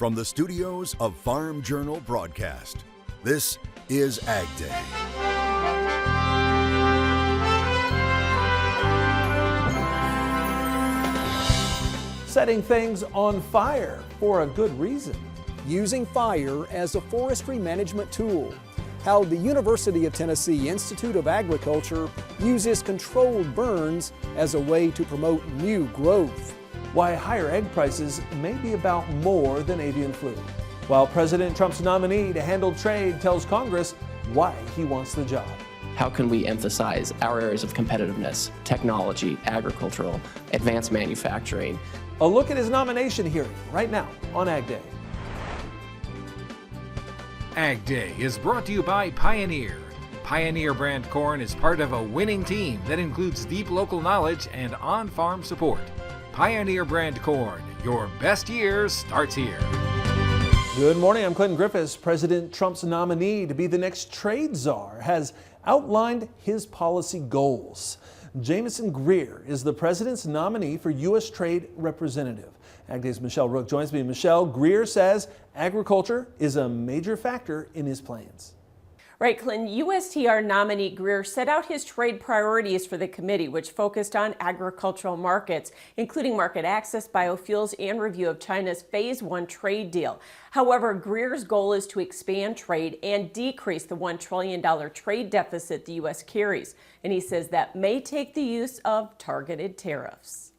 From the studios of Farm Journal Broadcast, this is AgDay. Setting things on fire for a good reason. Using fire as a forestry management tool. How the University of Tennessee Institute of Agriculture uses controlled burns as a way to promote new growth. Why higher egg prices may be about more than avian flu. While President Trump's nominee to handle trade tells Congress why he wants the job. How can we emphasize our areas of competitiveness, technology, agricultural, advanced manufacturing? A look at his nomination hearing right now on AgDay. AgDay is brought to you by Pioneer. Pioneer brand corn is part of a winning team that includes deep local knowledge and on-farm support. Pioneer brand corn, your best year starts here. Good morning, I'm Clinton Griffiths. President Trump's nominee to be the next trade czar has outlined his policy goals. Jamison Greer is the president's nominee for U.S. Trade Representative. AgDay's Michelle Rook joins me. Michelle, Greer says agriculture is a major factor in his plans. Right, Clinton. USTR nominee Greer set out his trade priorities for the committee, which focused on agricultural markets, including market access, biofuels, and review of China's Phase 1 trade deal. However, Greer's goal is to expand trade and decrease the $1 trillion trade deficit the U.S. carries. And he says that may take the use of targeted tariffs.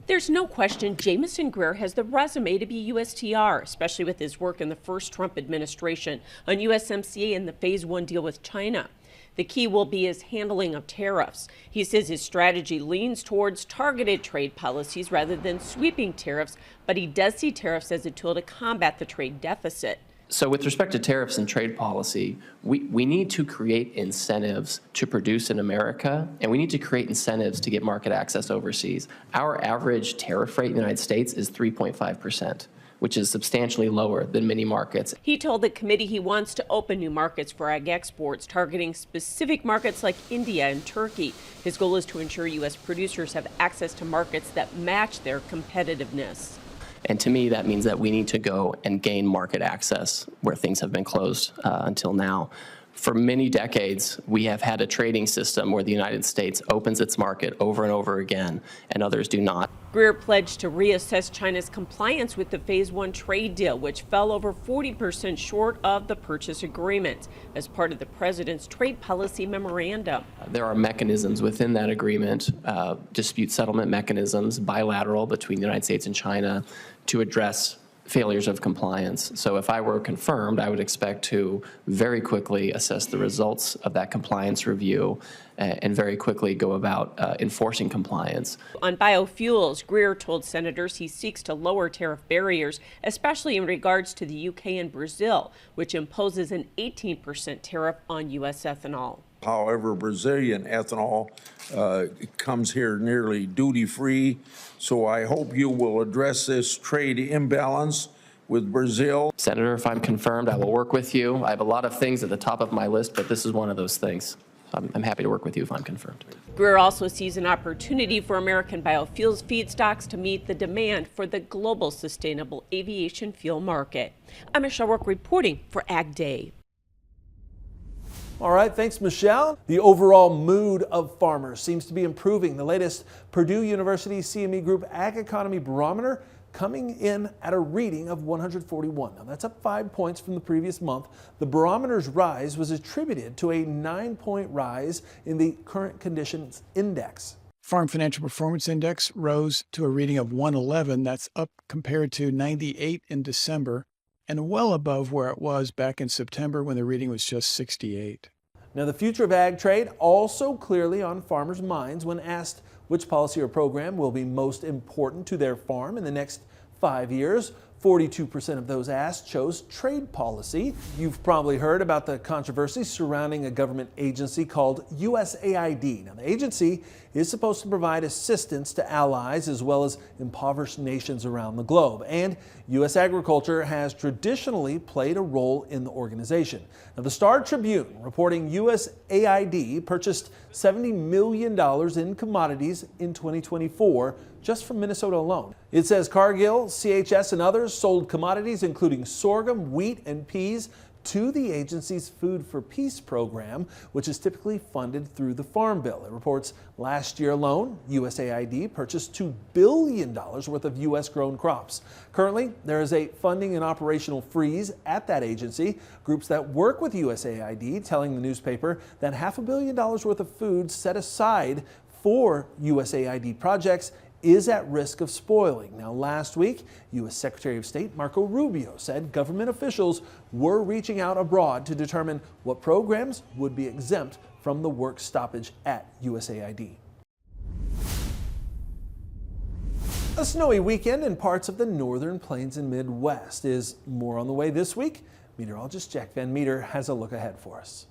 There's no question Jamison Greer has the resume to be USTR, especially with his work in the first Trump administration on USMCA and the Phase 1 deal with China. The key will be his handling of tariffs. He says his strategy leans towards targeted trade policies rather than sweeping tariffs, but he does see tariffs as a tool to combat the trade deficit. So with respect to tariffs and trade policy, we need to create incentives to produce in America, and we need to create incentives to get market access overseas. Our average tariff rate in the United States is 3.5%, which is substantially lower than many markets. He told the committee he wants to open new markets for ag exports, targeting specific markets like India and Turkey. His goal is to ensure U.S. producers have access to markets that match their competitiveness. And to me, that means that we need to go and gain market access where things have been closed until now. For many decades, we have had a trading system where the United States opens its market over and over again, and others do not. Greer pledged to reassess China's compliance with the Phase 1 trade deal, which fell over 40% short of the purchase agreement as part of the president's trade policy memorandum. There are mechanisms within that agreement, dispute settlement mechanisms, bilateral between the United States and China, to address failures of compliance. So if I were confirmed, I would expect to very quickly assess the results of that compliance review and very quickly go about enforcing compliance. On biofuels, Greer told senators he seeks to lower tariff barriers, especially in regards to the UK and Brazil, which imposes an 18% tariff on U.S. ethanol. However, Brazilian ethanol comes here nearly duty-free, so I hope you will address this trade imbalance with Brazil. Senator, if I'm confirmed, I will work with you. I have a lot of things at the top of my list, but this is one of those things. I'm happy to work with you if I'm confirmed. Greer also sees an opportunity for American biofuels feedstocks to meet the demand for the global sustainable aviation fuel market. I'm Michelle Rook reporting for AgDay. All right, thanks, Michelle. The overall mood of farmers seems to be improving. The latest Purdue University CME Group Ag Economy Barometer coming in at a reading of 141. Now, that's up 5 points from the previous month. The barometer's rise was attributed to a 9-point rise in the current conditions index. Farm Financial Performance Index rose to a reading of 111. That's up compared to 98 in December and well above where it was back in September when the reading was just 68. Now, the future of ag trade also clearly on farmers' minds when asked which policy or program will be most important to their farm in the next 5 years. 42% of those asked chose trade policy. You've probably heard about the controversy surrounding a government agency called USAID. Now, the agency is supposed to provide assistance to allies as well as impoverished nations around the globe. And U.S. agriculture has traditionally played a role in the organization. Now, the Star Tribune reporting USAID purchased $70 million in commodities in 2024 just from Minnesota alone. It says Cargill, CHS, and others sold commodities including sorghum, wheat, and peas to the agency's Food for Peace program, which is typically funded through the Farm Bill. It reports last year alone, USAID purchased $2 billion worth of U.S. grown crops. Currently, there is a funding and operational freeze at that agency. Groups that work with USAID telling the newspaper that $500 million worth of food set aside for USAID projects is at risk of spoiling. Now, last week, U.S. Secretary of State Marco Rubio said government officials were reaching out abroad to determine what programs would be exempt from the work stoppage at USAID. A snowy weekend in parts of the northern plains and Midwest is more on the way this week. Meteorologist Jack Van Meter has a look ahead for us.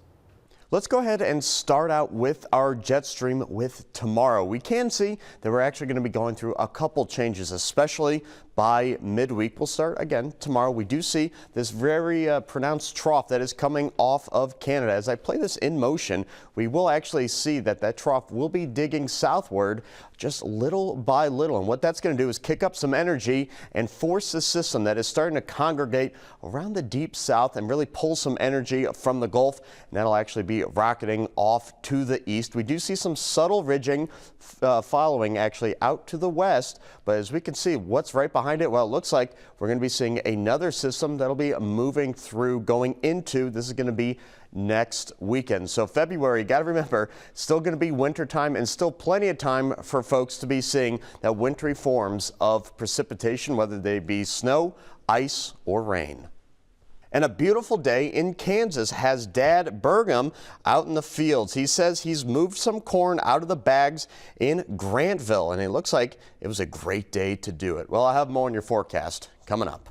Let's go ahead and start out with our jet stream with tomorrow. We can see that we're actually going to be going through a couple changes, especially by midweek. We'll start again tomorrow. We do see this very pronounced trough that is coming off of Canada. As I play this in motion, we will actually see that that trough will be digging southward just little by little. And what that's going to do is kick up some energy and force the system that is starting to congregate around the deep south and really pull some energy from the Gulf. And that'll actually be rocketing off to the east. We do see some subtle ridging following actually out to the west. But as we can see, what's right behind it? Well, it looks like we're going to be seeing another system that'll be moving through going into, this is going to be next weekend. So February, you got to remember, still going to be winter time and still plenty of time for folks to be seeing that wintry forms of precipitation, whether they be snow, ice, or rain. And a beautiful day in Kansas has Dad Burgum out in the fields. He says he's moved some corn out of the bags in Grantville, and it looks like it was a great day to do it. Well, I'll have more in your forecast coming up.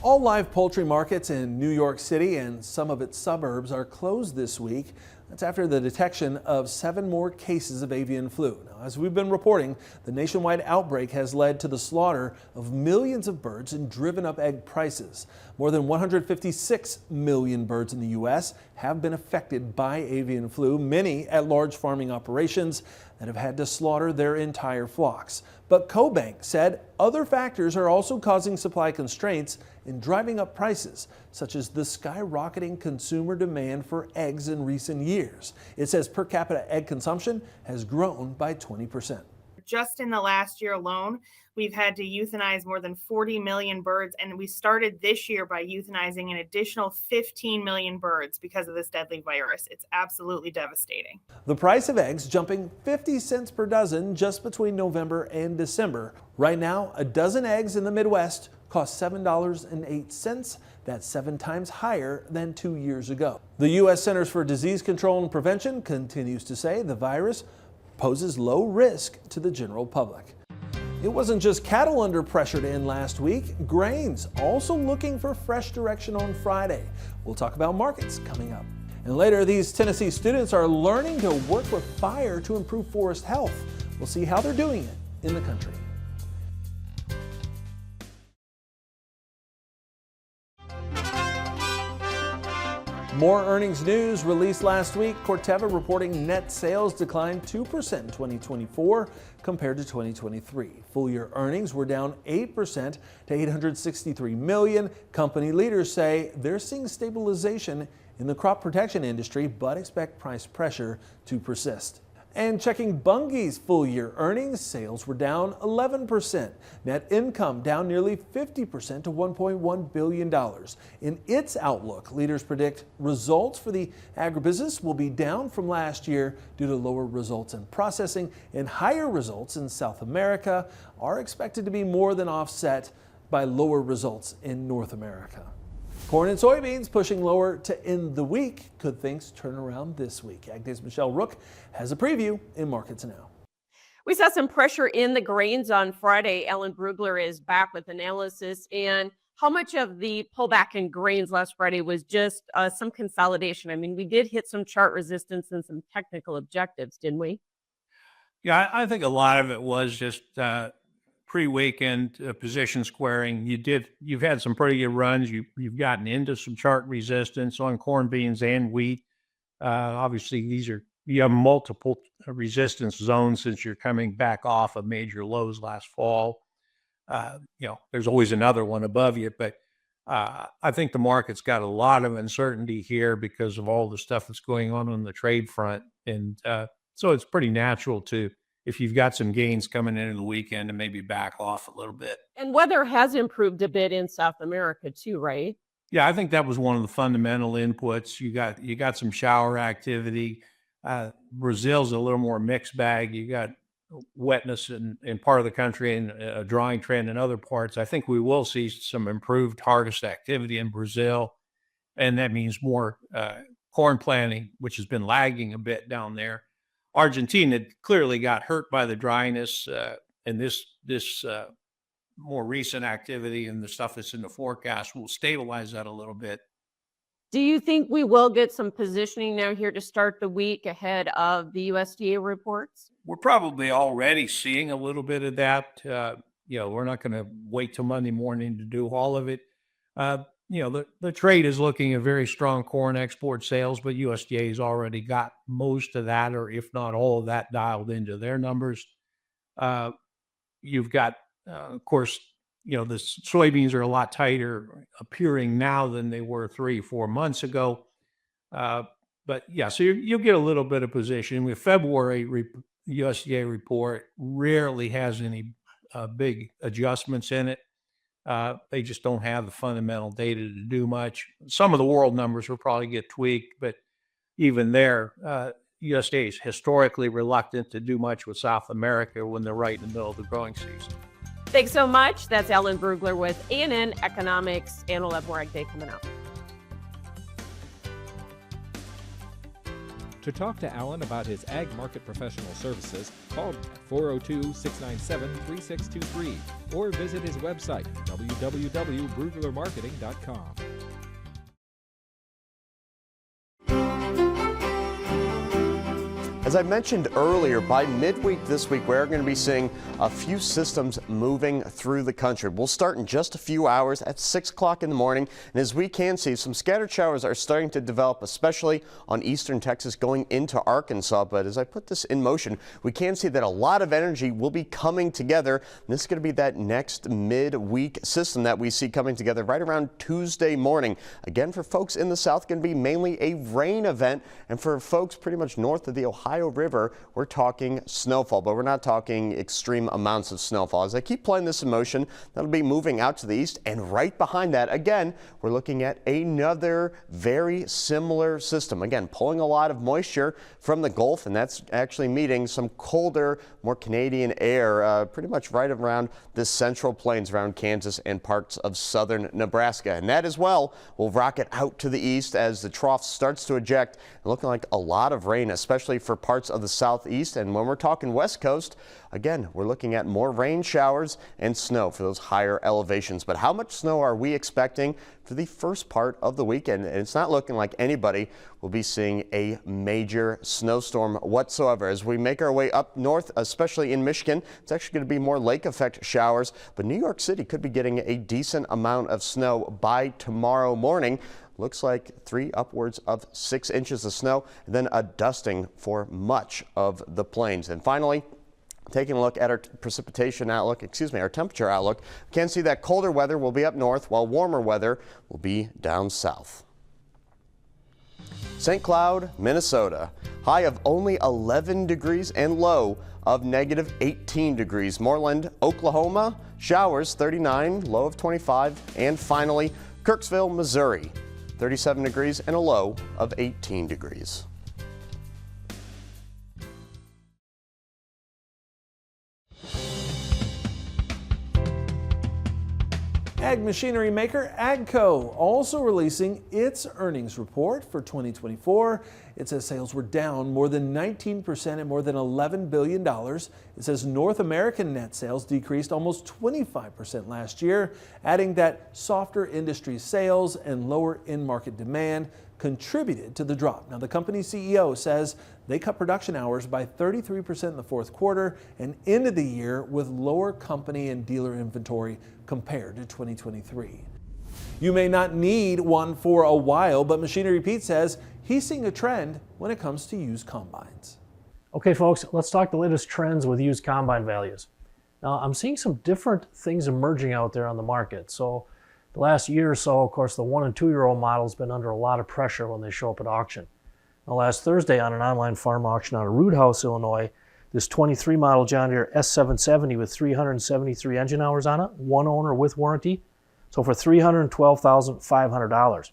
All live poultry markets in New York City and some of its suburbs are closed this week. That's after the detection of 7 more cases of avian flu. Now, as we've been reporting, the nationwide outbreak has led to the slaughter of millions of birds and driven up egg prices. More than 156 million birds in the U.S. have been affected by avian flu, many at large farming operations that have had to slaughter their entire flocks. But CoBank said other factors are also causing supply constraints and driving up prices, such as the skyrocketing consumer demand for eggs in recent years. It says per capita egg consumption has grown by 20%. Just in the last year alone, we've had to euthanize more than 40 million birds, and we started this year by euthanizing an additional 15 million birds because of this deadly virus. It's absolutely devastating. The price of eggs jumping 50 cents per dozen just between November and December. Right now, a dozen eggs in the Midwest cost $7.08. That's 7 times higher than 2 years ago. The U.S. Centers for Disease Control and Prevention continues to say the virus poses low risk to the general public. It wasn't just cattle under pressure to end last week. Grains also looking for fresh direction on Friday. We'll talk about markets coming up. And later, these Tennessee students are learning to work with fire to improve forest health. We'll see how they're doing it in the country. More earnings news released last week. Corteva reporting net sales declined 2% in 2024 compared to 2023. Full year earnings were down 8% to $863 million. Company leaders say they're seeing stabilization in the crop protection industry, but expect price pressure to persist. And checking Bunge's full year earnings, sales were down 11%. Net income down nearly 50% to $1.1 billion. In its outlook, leaders predict results for the agribusiness will be down from last year due to lower results in processing, and higher results in South America are expected to be more than offset by lower results in North America. Corn and soybeans pushing lower to end the week. Could things turn around this week? AgDay's Michelle Rook has a preview in Markets Now. We saw some pressure in the grains on Friday. Alan Brugler is back with analysis. And how much of the pullback in grains last Friday was just some consolidation? I mean, we did hit some chart resistance and some technical objectives, didn't we? Yeah, I think a lot of it was just pre-weekend position squaring. You've had some pretty good runs. You've gotten into some chart resistance on corn, beans, and wheat. Obviously, you have multiple resistance zones since you're coming back off of major lows last fall. There's always another one above you, but I think the market's got a lot of uncertainty here because of all the stuff that's going on the trade front. And so it's pretty natural to, if you've got some gains coming into the weekend, to maybe back off a little bit. And weather has improved a bit in South America too, right? Yeah, I think that was one of the fundamental inputs. You got some shower activity. Brazil's a little more mixed bag. You got wetness in part of the country and a drying trend in other parts. I think we will see some improved harvest activity in Brazil, and that means more corn planting, which has been lagging a bit down there. Argentina clearly got hurt by the dryness, and this more recent activity and the stuff that's in the forecast will stabilize that a little bit. Do you think we will get some positioning now here to start the week ahead of the USDA reports? We're probably already seeing a little bit of that. We're not going to wait till Monday morning to do all of it. The trade is looking at very strong corn export sales, but USDA has already got most of that, or if not all of that, dialed into their numbers. You've got, of course, the soybeans are a lot tighter appearing now than they were 3-4 months ago. But yeah, so you'll get a little bit of position. With February USDA report rarely has any big adjustments in it. They just don't have the fundamental data to do much. Some of the world numbers will probably get tweaked, but even there, USDA is historically reluctant to do much with South America when they're right in the middle of the growing season. Thanks so much. That's Alan Brugler with A&N Economics, and we'll have more AgDay coming up. To talk to Alan about his ag market professional services, call 402-697-3623 or visit his website, www.bruglermarketing.com. As I mentioned earlier, by midweek this week, we're going to be seeing a few systems moving through the country. We'll start in just a few hours at 6 o'clock in the morning. And as we can see, some scattered showers are starting to develop, especially on eastern Texas going into Arkansas. But as I put this in motion, we can see that a lot of energy will be coming together. And this is going to be that next midweek system that we see coming together right around Tuesday morning. Again, for folks in the south, going to be mainly a rain event. And for folks pretty much north of the Ohio River, we're talking snowfall, but we're not talking extreme amounts of snowfall. As I keep playing this in motion, that'll be moving out to the east, and right behind that, again, we're looking at another very similar system. Again, pulling a lot of moisture from the Gulf, and that's actually meeting some colder, more Canadian air, pretty much right around the central plains around Kansas and parts of southern Nebraska. And that as well will rocket out to the east as the trough starts to eject, and looking like a lot of rain, especially for parts of the southeast. And when we're talking west coast, again, we're looking at more rain showers and snow for those higher elevations. But how much snow are we expecting for the first part of the weekend? And it's not looking like anybody will be seeing a major snowstorm whatsoever. As we make our way up north, especially in Michigan, it's actually going to be more lake effect showers. But New York City could be getting a decent amount of snow by tomorrow morning. Looks like 3 upwards of 6 inches of snow, and then a dusting for much of the plains. And finally, taking a look at our precipitation outlook, our temperature outlook, we can see that colder weather will be up north while warmer weather will be down south. St. Cloud, Minnesota, high of only 11 degrees and low of negative 18 degrees. Moreland, Oklahoma, showers 39, low of 25. And finally, Kirksville, Missouri, 37 degrees and a low of 18 degrees. Ag machinery maker AGCO also releasing its earnings report for 2024. It says sales were down more than 19% at more than $11 billion. It says North American net sales decreased almost 25% last year, adding that softer industry sales and lower in-market demand contributed to the drop. Now, the company's CEO says they cut production hours by 33% in the fourth quarter and ended the year with lower company and dealer inventory compared to 2023. You may not need one for a while, but Machinery Pete says he's seeing a trend when it comes to used combines. Okay, folks, let's talk the latest trends with used combine values. Now, I'm seeing some different things emerging out there on the market. So the last year or so, of course, the 1- and 2-year-old model has been under a lot of pressure when they show up at auction. Now, last Thursday on an online farm auction out of Root House, Illinois, this 23 model John Deere S770 with 373 engine hours on it, one owner with warranty, so for $312,500.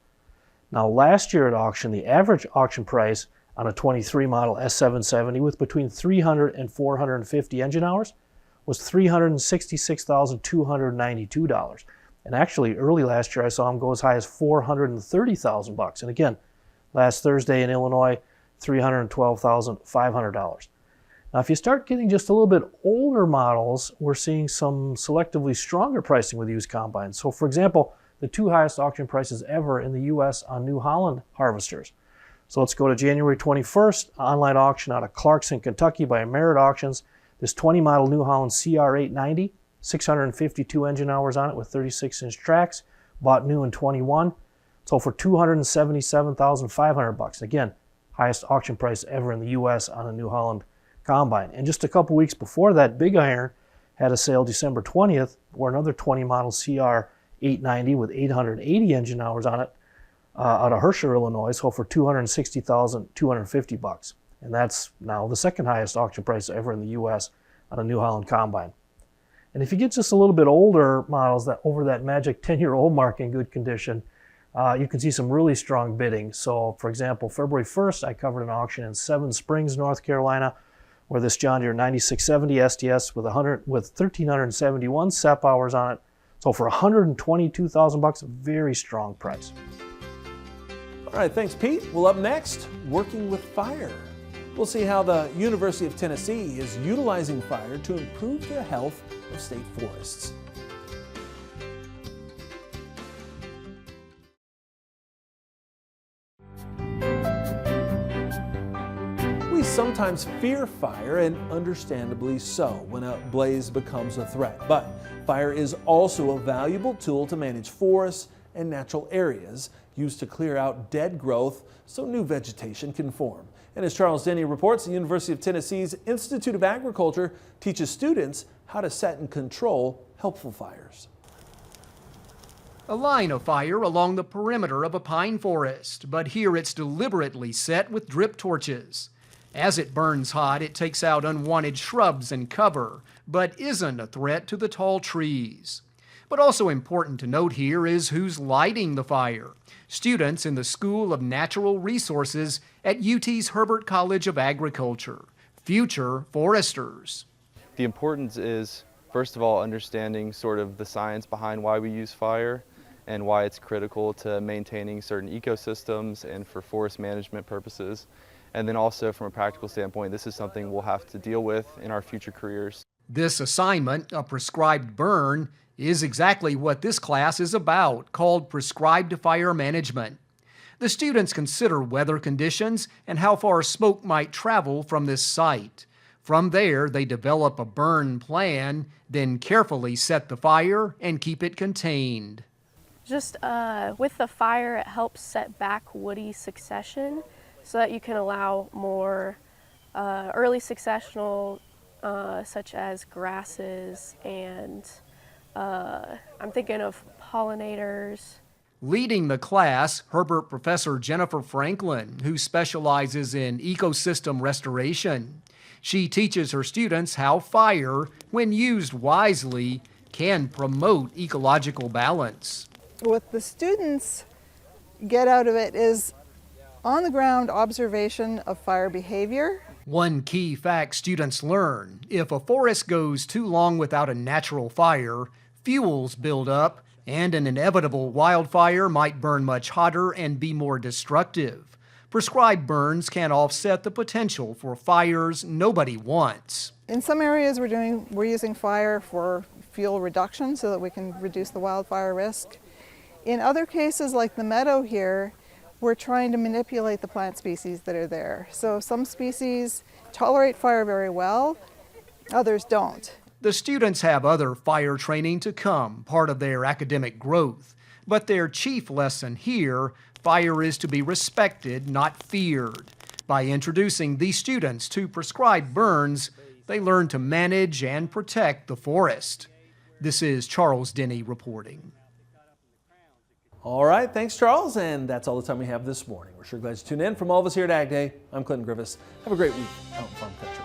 Now, last year at auction, the average auction price on a 23 model S770 with between 300 and 450 engine hours was $366,292. And actually, early last year, I saw them go as high as $430,000. And again, last Thursday in Illinois, $312,500. Now, if you start getting just a little bit older models, we're seeing some selectively stronger pricing with used combines. So, for example, the 2 highest auction prices ever in the U.S. on New Holland harvesters. So let's go to January 21st, online auction out of Clarkson, Kentucky by Merit Auctions. This 20 model New Holland CR890, 652 engine hours on it with 36-inch tracks, bought new in 21. So for $277,500. Again, highest auction price ever in the U.S. on a New Holland combine. And just a couple weeks before that, Big Iron had a sale December 20th where another 20 model CR890 with 880 engine hours on it out of Herscher, Illinois, so for $260,250. And that's now the second highest auction price ever in the U.S. on a New Holland combine. And if you get just a little bit older models that over that magic 10-year-old mark in good condition, you can see some really strong bidding. So, for example, February 1st, I covered an auction in Seven Springs, North Carolina, where this John Deere 9670 STS with 1,371 SEP hours on it. So for $122,000, a very strong price. All right, thanks, Pete. Well, up next, working with fire. We'll see how the University of Tennessee is utilizing fire to improve the health of state forests. We sometimes fear fire, and understandably so, when a blaze becomes a threat. But fire is also a valuable tool to manage forests and natural areas, used to clear out dead growth so new vegetation can form. And as Charles Denny reports, the University of Tennessee's Institute of Agriculture teaches students how to set and control helpful fires. A line of fire along the perimeter of a pine forest, but here it's deliberately set with drip torches. As it burns hot, it takes out unwanted shrubs and cover, but isn't a threat to the tall trees. But also important to note here is who's lighting the fire. Students in the School of Natural Resources at UT's Herbert College of Agriculture, future foresters. The importance is, first of all, understanding sort of the science behind why we use fire and why it's critical to maintaining certain ecosystems and for forest management purposes. And then also from a practical standpoint, this is something we'll have to deal with in our future careers. This assignment, a prescribed burn, is exactly what this class is about, called Prescribed Fire Management. The students consider weather conditions and how far smoke might travel from this site. From there, they develop a burn plan, then carefully set the fire and keep it contained. Just with the fire, it helps set back woody succession so that you can allow more early successional, such as grasses and I'm thinking of pollinators. Leading the class, Herbert Professor Jennifer Franklin, who specializes in ecosystem restoration. She teaches her students how fire, when used wisely, can promote ecological balance. What the students get out of it is on-the-ground observation of fire behavior. One key fact students learn: if a forest goes too long without a natural fire, fuels build up, and an inevitable wildfire might burn much hotter and be more destructive. Prescribed burns can offset the potential for fires nobody wants. In some areas we're using fire for fuel reduction so that we can reduce the wildfire risk. In other cases, like the meadow here, we're trying to manipulate the plant species that are there. So some species tolerate fire very well, others don't. The students have other fire training to come, part of their academic growth. But their chief lesson here, fire is to be respected, not feared. By introducing these students to prescribed burns, they learn to manage and protect the forest. This is Charles Denny reporting. All right, thanks, Charles. And that's all the time we have this morning. We're sure glad you tuned in. From all of us here at AgDay, I'm Clinton Griffiths. Have a great week out in farm country.